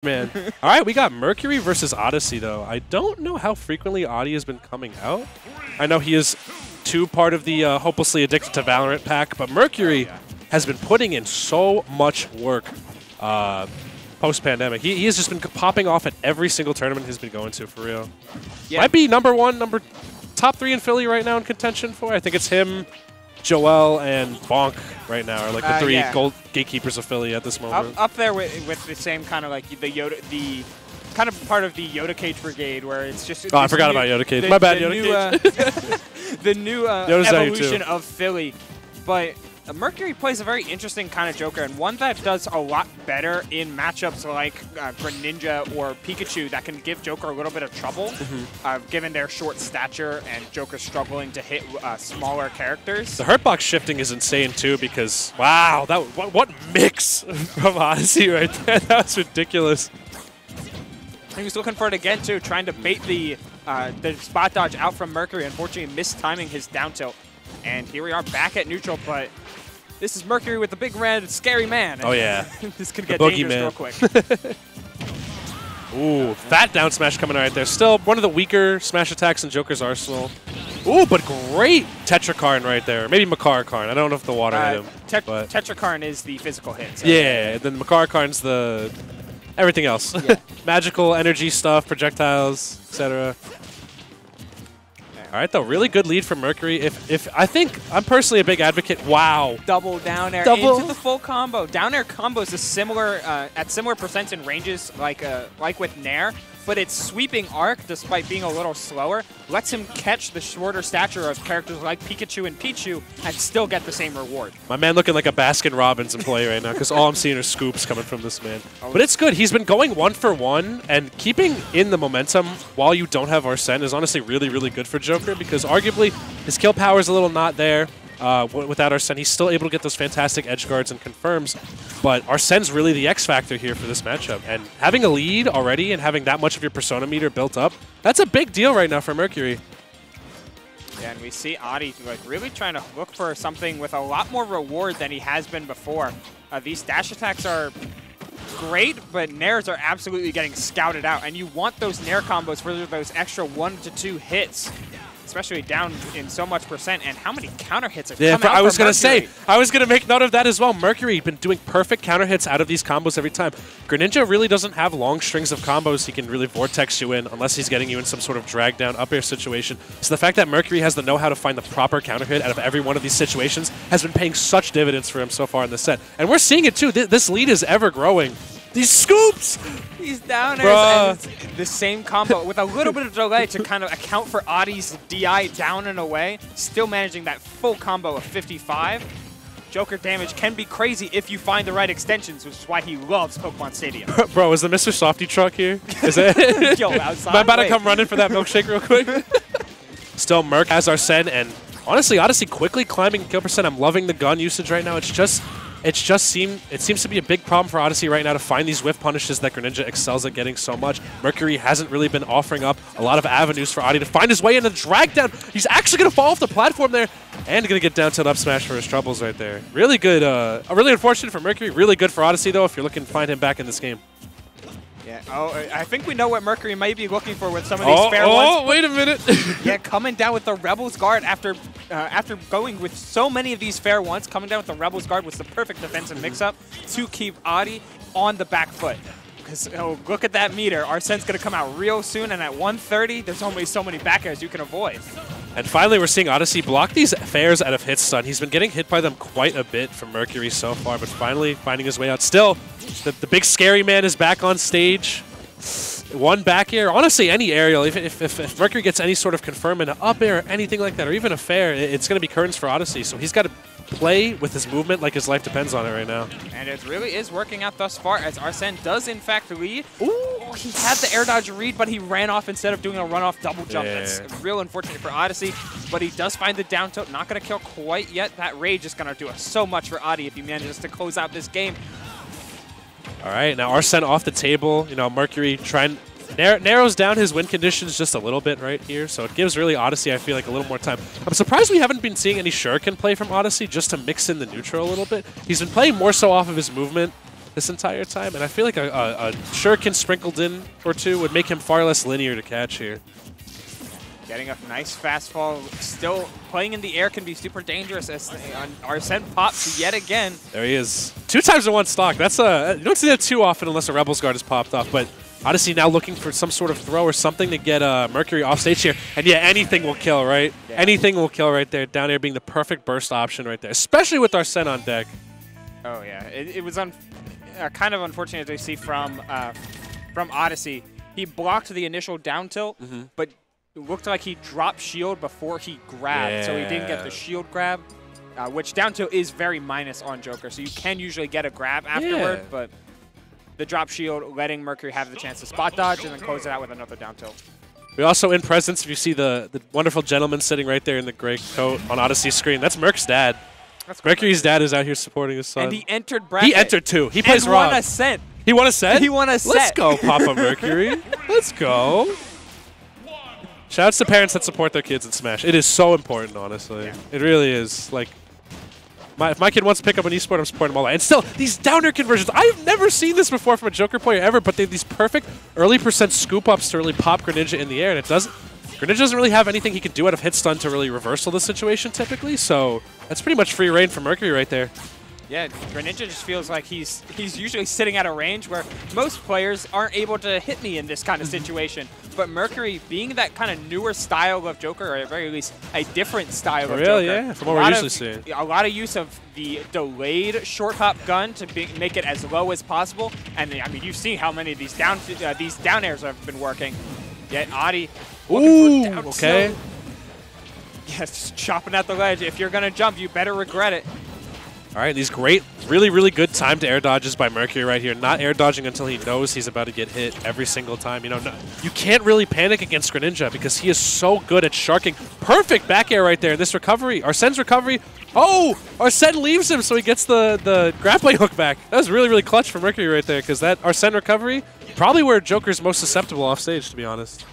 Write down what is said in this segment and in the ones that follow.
Man. All right, we got Mercury versus Odyssey, though. I don't know how frequently Audi has been coming out. I know he is part of the Hopelessly Addicted to Valorant pack, but Mercury has been putting in so much work post-pandemic. He has just been popping off at every single tournament he's been going to, for real. Yeah. Might be top 3 in Philly right now in contention for. I think it's him, Joel, and Bonk right now are like the 3 gold gatekeepers of Philly at this moment. Up there with the same kind of like the kind of part of the Yoda Cage Brigade, where it's just. Oh, I forgot about Yoda Cage. My bad, Yoda Cage. The new evolution of Philly, but Mercury plays a very interesting kind of Joker, and one that does a lot better in matchups like Greninja or Pikachu that can give Joker a little bit of trouble, given their short stature and Joker struggling to hit smaller characters. The hurtbox shifting is insane too, because wow, what mix from Odyssey right there? That was ridiculous. He was looking for it again too, trying to bait the spot dodge out from Mercury. Unfortunately, mistiming his down tilt. And here we are back at neutral, but this is Mercury with the big red scary man. Oh yeah. This could get dangerous real quick. Ooh, fat down smash coming right there. Still one of the weaker smash attacks in Joker's arsenal. Ooh, but great Tetrakarn right there. Maybe Makarakarn. I don't know if the water hit him. Tetrakarn is the physical hit. So. Yeah, and then Makarakarn's the everything else. Yeah. Magical energy stuff, projectiles, etc. All right, though, really good lead from Mercury. If I think I'm personally a big advocate. Wow, double down air into the full combo. Down air combos is similar at similar percents and ranges like with Nair, but its sweeping arc, despite being a little slower, lets him catch the shorter stature of characters like Pikachu and Pichu and still get the same reward. My man looking like a Baskin-Robbins in play right now, because all I'm seeing are scoops coming from this man. But it's good. He's been going 1 for 1, and keeping in the momentum while you don't have Arsene is honestly really, really good for Joker, because arguably his kill power is a little not there. Without Arsene, he's still able to get those fantastic edge guards and confirms, but Arsene's really the X factor here for this matchup. And having a lead already and having that much of your persona meter built up, that's a big deal right now for Mercury. Yeah, and we see Adi like really trying to look for something with a lot more reward than he has been before. These dash attacks are great, but Nairs are absolutely getting scouted out, and you want those Nair combos for those extra 1 to 2 hits. Especially down in so much percent, and how many counter hits have come out I was going to say, I was going to make note of that as well. Mercury been doing perfect counter hits out of these combos every time. Greninja really doesn't have long strings of combos he can really vortex you in unless he's getting you in some sort of drag down up air situation. So the fact that Mercury has the know-how to find the proper counter hit out of every one of these situations has been paying such dividends for him so far in the set. And we're seeing it too. This lead is ever growing. These scoops! He's down and the same combo with a little bit of delay to kind of account for Adi's DI down and away. Still managing that full combo of 55. Joker damage can be crazy if you find the right extensions, which is why he loves Pokemon Stadium. Bro, is the Mr. Softy truck here? Is it? Yo, outside. Am I about to come running for that milkshake real quick? Still, Merc has Arsene, and honestly, Odyssey quickly climbing kill percent. I'm loving the gun usage right now. It seems to be a big problem for Odyssey right now to find these whiff punishes that Greninja excels at getting so much. Mercury hasn't really been offering up a lot of avenues for Adi to find his way in the drag down. He's actually going to fall off the platform there and going to get down tilt up smash for his troubles right there. Really good, really unfortunate for Mercury. Really good for Odyssey though if you're looking to find him back in this game. Yeah. Oh, I think we know what Mercury might be looking for with some of these fair ones. Oh, wait a minute. Yeah, coming down with the Rebel's Guard after going with so many of these fair ones, coming down with the Rebel's Guard was the perfect defensive mix-up to keep Adi on the back foot. Because look at that meter. Arsene's going to come out real soon, and at 130, there's only so many back airs you can avoid. And finally, we're seeing Odyssey block these fairs out of hit stun. He's been getting hit by them quite a bit from Mercury so far, but finally finding his way out. Still, the big scary man is back on stage. One back air, honestly, any aerial. If Mercury gets any sort of confirm in an up air or anything like that, or even a fair, it's going to be curtains for Odyssey. So he's got to play with his movement like his life depends on it right now. And it really is working out thus far, as Arsene does in fact lead. Ooh, he had the air dodge read, but he ran off instead of doing a run-off double jump. Yeah. That's real unfortunate for Odyssey, but he does find the down tilt. Not going to kill quite yet. That rage is going to do so much for Adi if he manages to close out this game. All right, now Arsene off the table. You know, Mercury narrows down his win conditions just a little bit right here, so it gives really Odyssey, I feel like, a little more time. I'm surprised we haven't been seeing any Shuriken play from Odyssey just to mix in the neutral a little bit. He's been playing more so off of his movement this entire time, and I feel like a shuriken sprinkled in or two would make him far less linear to catch here. Getting a nice fast fall. Still playing in the air can be super dangerous as Arsene pops yet again. There he is. 2 times in 1 stock. That's you don't see that too often unless a Rebels guard is popped off, but Odyssey now looking for some sort of throw or something to get Mercury off stage here. And yeah, anything will kill, right? Yeah. Anything will kill right there. Down air being the perfect burst option right there, especially with Arsene on deck. Oh yeah, it was kind of unfortunate to see from Odyssey. He blocked the initial down tilt, but it looked like he dropped shield before he grabbed, so he didn't get the shield grab, which down tilt is very minus on Joker, so you can usually get a grab afterward, but the drop shield letting Mercury have the chance to spot dodge and then close it out with another down tilt. We also in presence, if you see the wonderful gentleman sitting right there in the gray coat on Odyssey's screen, that's Merc's dad. Mercury's dad is out here supporting his son. And he entered bracket. He entered too. He plays Rob. He won a set. He won a set? He won a set. Let's go, Papa Mercury. Let's go. Shouts to parents that support their kids in Smash. It is so important, honestly. Yeah. It really is. Like, if my kid wants to pick up an esport, I'm supporting them all. And still, these downer conversions. I've never seen this before from a Joker player ever, but they have these perfect early percent scoop ups to really pop Greninja in the air, and it doesn't. Greninja doesn't really have anything he can do out of hit stun to really reversal the situation typically, so that's pretty much free reign for Mercury right there. Yeah, Greninja just feels like he's usually sitting at a range where most players aren't able to hit me in this kind of situation. But Mercury, being that kind of newer style of Joker, or at the very least a different style of Joker. Yeah, from what we're usually seeing. A lot of use of the delayed short hop gun to make it as low as possible. And I mean, you've seen how many of these down airs have been working. Yet Adi, okay. Yes, chopping at the ledge. If you're gonna jump, you better regret it. All right, these great, really, really good timed air dodges by Mercury right here. Not air dodging until he knows he's about to get hit every single time. You know, you can't really panic against Greninja because he is so good at sharking. Perfect back air right there. This recovery, Arsene's recovery. Oh, Arsene leaves him, so he gets the grappling hook back. That was really, really clutch for Mercury right there because that Arsene recovery, probably where Joker's most susceptible off stage, to be honest.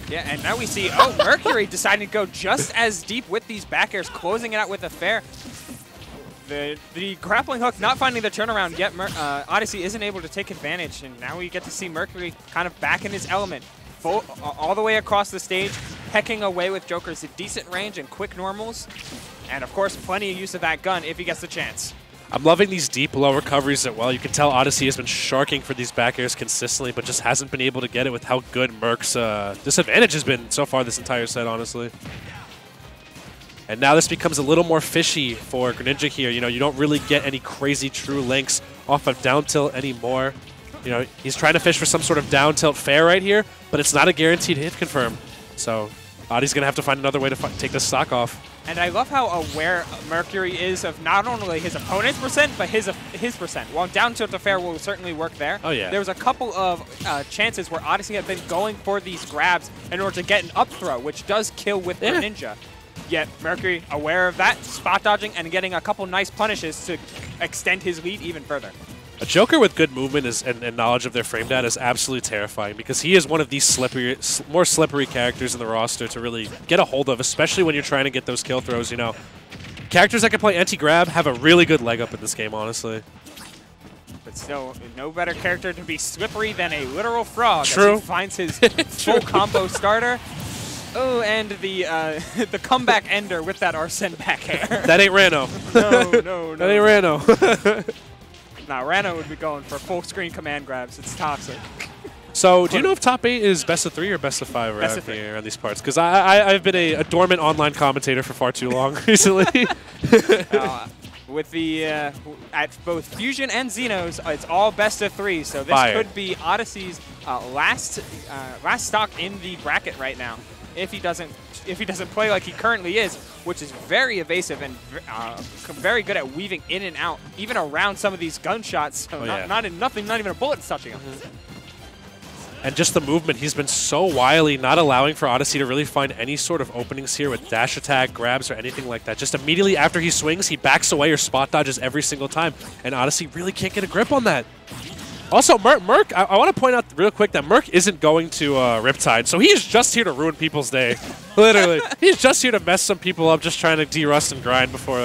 Yeah, and now we see, Mercury deciding to go just as deep with these back airs, closing it out with a fair. The grappling hook not finding the turnaround yet. Odyssey isn't able to take advantage, and now we get to see Mercury kind of back in his element. All the way across the stage, pecking away with Joker's decent range and quick normals. And of course, plenty of use of that gun if he gets the chance. I'm loving these deep low recoveries as well. You can tell Odyssey has been sharking for these back airs consistently, but just hasn't been able to get it with how good Merc's disadvantage has been so far this entire set, honestly. And now this becomes a little more fishy for Greninja here. You know, you don't really get any crazy true links off of down tilt anymore. You know, he's trying to fish for some sort of down tilt fair right here, but it's not a guaranteed hit confirm. So Adi's going to have to find another way to take this stock off. And I love how aware Mercury is of not only his opponent's percent, but his percent. While down tilt to fair will certainly work there. Oh, yeah. There was a couple of chances where Odyssey had been going for these grabs in order to get an up throw, which does kill with Greninja. Yet Mercury, aware of that, spot dodging and getting a couple nice punishes to extend his lead even further. A Joker with good movement and knowledge of their frame data is absolutely terrifying because he is one of these more slippery characters in the roster to really get a hold of, especially when you're trying to get those kill throws. You know, characters that can play anti-grab have a really good leg up in this game, honestly. But still, no better character to be slippery than a literal frog. True. As he finds his full combo starter. Oh, and the comeback ender with that Arsene back air. That ain't Rano. No. That ain't Rano. Nah, Rano would be going for full screen command grabs. It's toxic. So, do you know if top 8 is best of 3 or best of 5 around these parts? Because I've been a dormant online commentator for far too long recently. With the at both Fusion and Xenos, it's all best of 3. So this could be Odyssey's last stock in the bracket right now. If he doesn't play like he currently is, which is very evasive and very good at weaving in and out, even around some of these gunshots. So not even a bullet's touching him. And just the movement, he's been so wily, not allowing for Odyssey to really find any sort of openings here with dash attack, grabs, or anything like that. Just immediately after he swings, he backs away or spot dodges every single time, and Odyssey really can't get a grip on that. Also, Merc, I want to point out real quick that Merc isn't going to Riptide, so he is just here to ruin people's day. Literally. He's just here to mess some people up, just trying to de-rust and grind before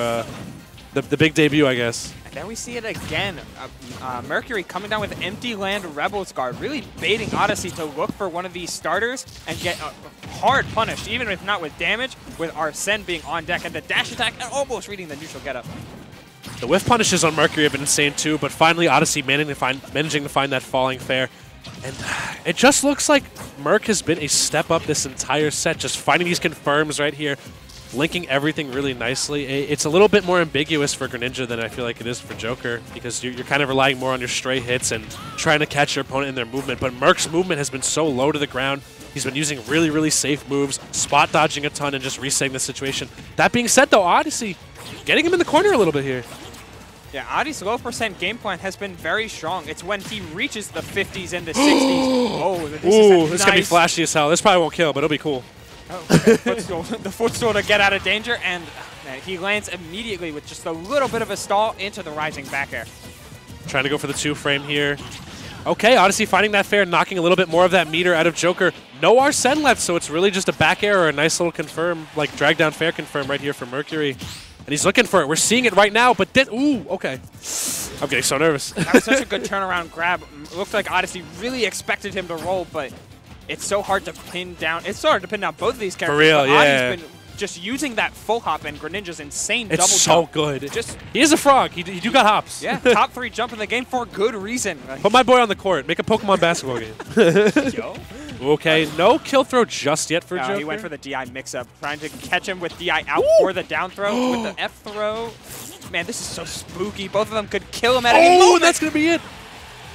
the big debut, I guess. There we see it again. Mercury coming down with Empty Land Rebels Guard, really baiting Odyssey to look for one of these starters and get hard punished, even if not with damage, with Arsene being on deck and the dash attack and almost reading the neutral getup. The whiff punishes on Mercury have been insane too, but finally Odyssey managing to find that falling fair. And it just looks like Merc has been a step up this entire set, just finding these confirms right here, linking everything really nicely. It's a little bit more ambiguous for Greninja than I feel like it is for Joker, because you're kind of relying more on your stray hits and trying to catch your opponent in their movement. But Merc's movement has been so low to the ground. He's been using really, really safe moves, spot dodging a ton, and just resetting the situation. That being said, though, Odyssey getting him in the corner a little bit here. Yeah, Adi's low percent game plan has been very strong. It's when he reaches the 50s and the 60s. Oh, this is going to be flashy as hell. This probably won't kill, but it'll be cool. Oh, okay. The footstool to get out of danger, and he lands immediately with just a little bit of a stall into the rising back air. Trying to go for the 2-frame here. Okay, Odyssey finding that fair, knocking a little bit more of that meter out of Joker. No Arsene left, so it's really just a back air or a nice little confirm, like drag down fair confirm right here for Mercury. And he's looking for it. We're seeing it right now, but then, ooh, okay. I'm getting so nervous. That was such a good turnaround grab. It looked like Odyssey really expected him to roll, but it's so hard to pin down. It's so hard to pin down both of these characters. For real, yeah. Ody's been just using that full hop and Greninja's insane double jump. It's so good. He is a frog. He do got hops. Yeah, top 3 jump in the game for good reason. Put my boy on the court. Make a Pokemon basketball game. Yo. Okay, no kill throw just yet for Joker. He went for the DI mix-up, trying to catch him with DI out for the down throw, with the F throw. Man, this is so spooky. Both of them could kill him at any moment. Oh, that's going to be it.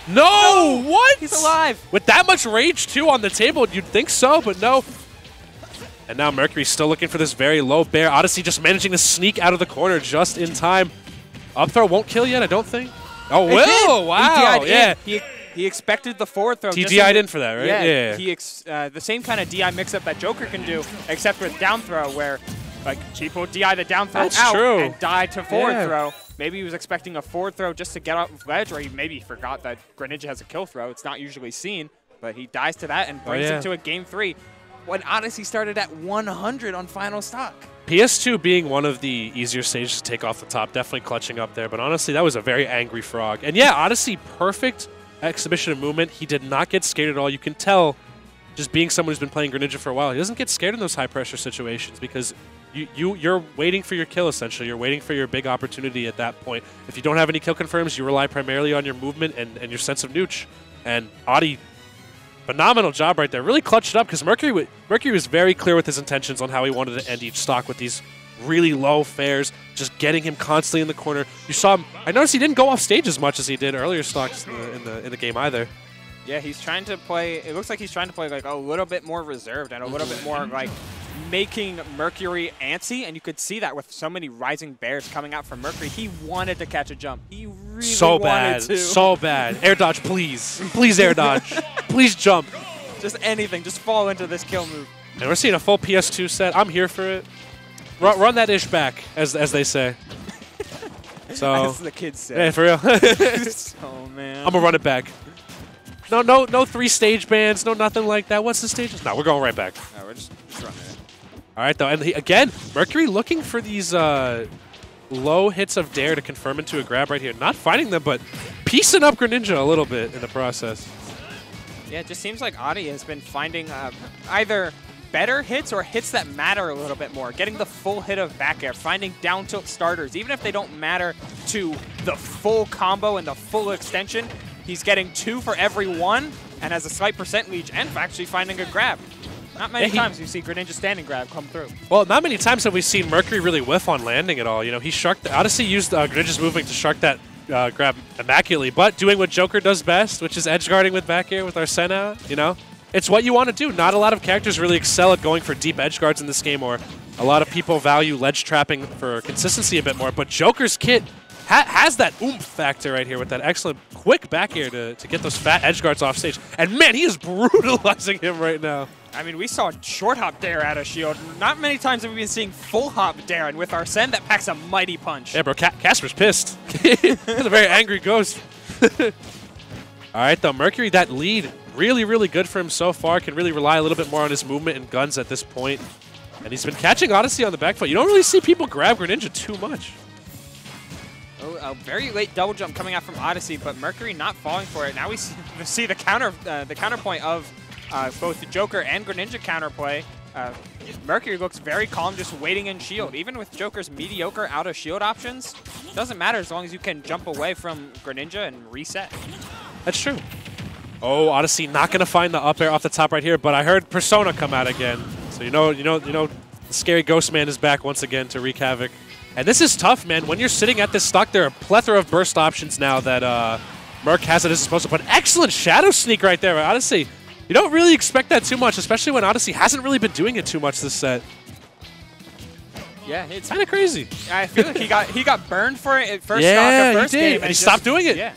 No, what? He's alive. With that much rage, too, on the table, you'd think so, but no. And now Mercury's still looking for this very low bear. Odyssey just managing to sneak out of the corner just in time. Up throw won't kill yet, I don't think. Oh, will. Wow. Yeah. He expected the forward throw. TGI'd in for that, right? Yeah. The same kind of DI mix-up that Joker can do, except with down throw, where like Cheapo DI the down throw and die to forward throw. Maybe he was expecting a forward throw just to get off ledge, or he maybe forgot that Greninja has a kill throw. It's not usually seen, but he dies to that and brings him to a game 3 when Odyssey started at 100 on final stock. PS2 being one of the easier stages to take off the top, definitely clutching up there. But honestly, that was a very angry frog. And yeah, Odyssey, perfect exhibition of movement. He did not get scared at all. You can tell, just being someone who's been playing Greninja for a while, he doesn't get scared in those high-pressure situations because you're waiting for your kill, essentially. You're waiting for your big opportunity at that point. If you don't have any kill confirms, you rely primarily on your movement and your sense of nooch. And Adi, phenomenal job right there. Really clutched it up because Mercury was very clear with his intentions on how he wanted to end each stock with these really low fares, just getting him constantly in the corner. You saw him. I noticed he didn't go off stage as much as he did earlier stocks in the game either. Yeah, he's trying to play. It looks like he's trying to play like a little bit more reserved and a little bit more like making Mercury antsy, and you could see that with so many rising bears coming out from Mercury. He wanted to catch a jump. He really wanted to. So bad. Air dodge, please. Please air dodge. Please jump. Just anything. Just fall into this kill move. And we're seeing a full PS2 set. I'm here for it. Run that ish back, as they say. So as the kids say. Yeah, for real. Oh man. I'm gonna run it back. No 3 stage bans, no nothing like that. What's the stages? No, we're going right back. No, we're just running it. All right, though, and again, Mercury looking for these low hits of dare to confirm into a grab right here. Not finding them, but piecing up Greninja a little bit in the process. Yeah, it just seems like Adi has been finding either better hits or hits that matter a little bit more. Getting the full hit of back air, finding down tilt starters, even if they don't matter to the full combo and the full extension. He's getting 2 for every 1 and has a slight percent lead and actually finding a grab. Not many times you see Greninja standing grab come through. Well, not many times have we seen Mercury really whiff on landing at all. You know, he sharked. Odyssey used Greninja's movement to shark that grab immaculately, but doing what Joker does best, which is edge guarding with back air with Arsene out, you know? It's what you want to do. Not a lot of characters really excel at going for deep edge guards in this game, or a lot of people value ledge trapping for consistency a bit more, but Joker's kit has that oomph factor right here with that excellent quick back air to get those fat edge guards off stage. And man, he is brutalizing him right now. I mean, we saw short hop dare out of shield. Not many times have we been seeing full hop dare, and with Arsene, that packs a mighty punch. Yeah, bro, Casper's pissed. He's a very angry ghost. All right, though, Mercury, that lead, really, really good for him so far. Can really rely a little bit more on his movement and guns at this point. And he's been catching Odyssey on the back foot. You don't really see people grab Greninja too much. Oh, a very late double jump coming out from Odyssey, but Mercury not falling for it. Now we see the counterpoint of both the Joker and Greninja counterplay. Mercury looks very calm, just waiting in shield. Even with Joker's mediocre out of shield options, doesn't matter as long as you can jump away from Greninja and reset. That's true. Oh, Odyssey not going to find the up air off the top right here, but I heard Persona come out again. So you know, the scary Ghost Man is back once again to wreak havoc. And this is tough, man. When you're sitting at this stock, there are a plethora of burst options now that Merc has at his disposal. But excellent Shadow Sneak right there, Odyssey. You don't really expect that too much, especially when Odyssey hasn't really been doing it too much this set. Yeah, it's kind of crazy. I feel like he got burned for it at first yeah, stock, first he did, game, and he stopped doing it. Yeah.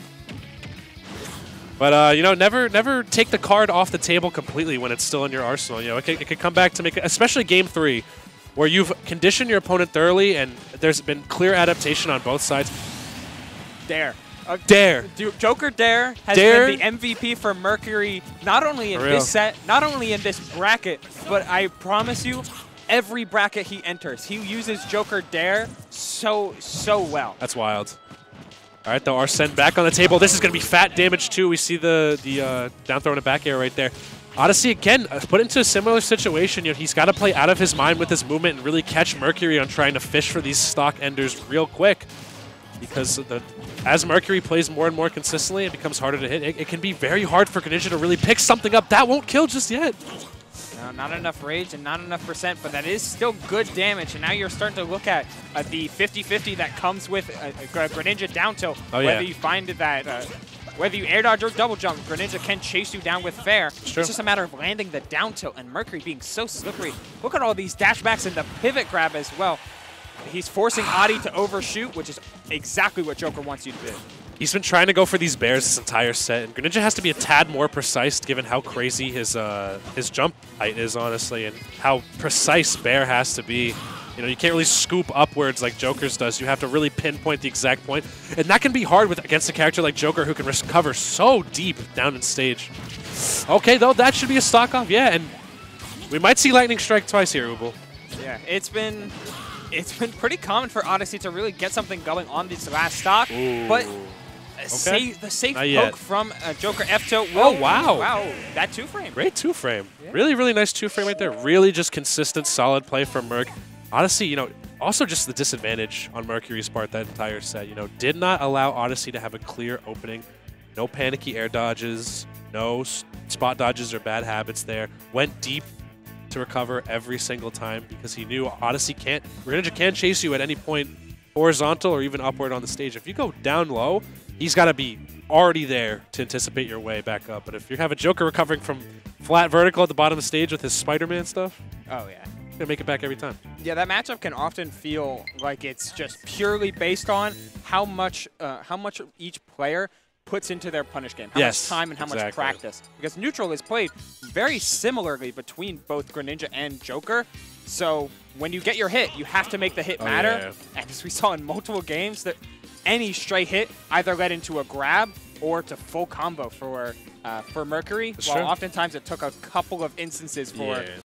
But never take the card off the table completely when it's still in your arsenal. You know, it could come back to make it, especially Game 3, where you've conditioned your opponent thoroughly, and there's been clear adaptation on both sides. Dare. Dare. Joker Dare has been the MVP for Mercury, not only in this set, not only in this bracket, but I promise you, every bracket he enters, he uses Joker Dare so well. That's wild. All right, though, Arsene back on the table. This is going to be fat damage, too. We see the down throw and a back air right there. Odyssey, again, put into a similar situation. You know, he's got to play out of his mind with his movement and really catch Mercury on trying to fish for these stock enders real quick. Because as Mercury plays more and more consistently, it becomes harder to hit. It can be very hard for Greninja to really pick something up. That won't kill just yet. No, not enough rage and not enough percent, but that is still good damage. And now you're starting to look at the 50-50 that comes with Greninja down tilt. Oh, whether you find that, whether you air dodge or double jump, Greninja can chase you down with fair. It's just a matter of landing the down tilt, and Mercury being so slippery. Look at all these dash backs and the pivot grab as well. He's forcing Adi to overshoot, which is exactly what Joker wants you to do. He's been trying to go for these bears this entire set, and Greninja has to be a tad more precise given how crazy his jump height is, honestly, and how precise bear has to be. You know, you can't really scoop upwards like Joker's does. You have to really pinpoint the exact point, and that can be hard against a character like Joker who can recover so deep down in stage. Okay, though, that should be a stock off, yeah, and we might see Lightning Strike twice here, Ubel. Yeah, it's been pretty common for Odyssey to really get something going on this last stock, but the safe poke from Joker F-tilt. Oh, wow. Wow, that two-frame. Great two-frame. Yeah. Really, really nice two-frame right there. Really just consistent, solid play from Merc. Odyssey, you know, also just the disadvantage on Mercury's part that entire set, you know, did not allow Odyssey to have a clear opening. No panicky air dodges, no spot dodges or bad habits there. Went deep to recover every single time because he knew Greninja can't chase you at any point horizontal or even upward on the stage. If you go down low, he's got to be already there to anticipate your way back up. But if you have a Joker recovering from flat vertical at the bottom of the stage with his Spider-Man stuff, oh yeah, he's gonna make it back every time. Yeah, that matchup can often feel like it's just purely based on how much each player puts into their punish game, how much time and how much practice. Because neutral is played very similarly between both Greninja and Joker. So when you get your hit, you have to make the hit matter. Yeah. And as we saw in multiple games, that any stray hit either led into a grab or to full combo for Mercury. While oftentimes it took a couple of instances for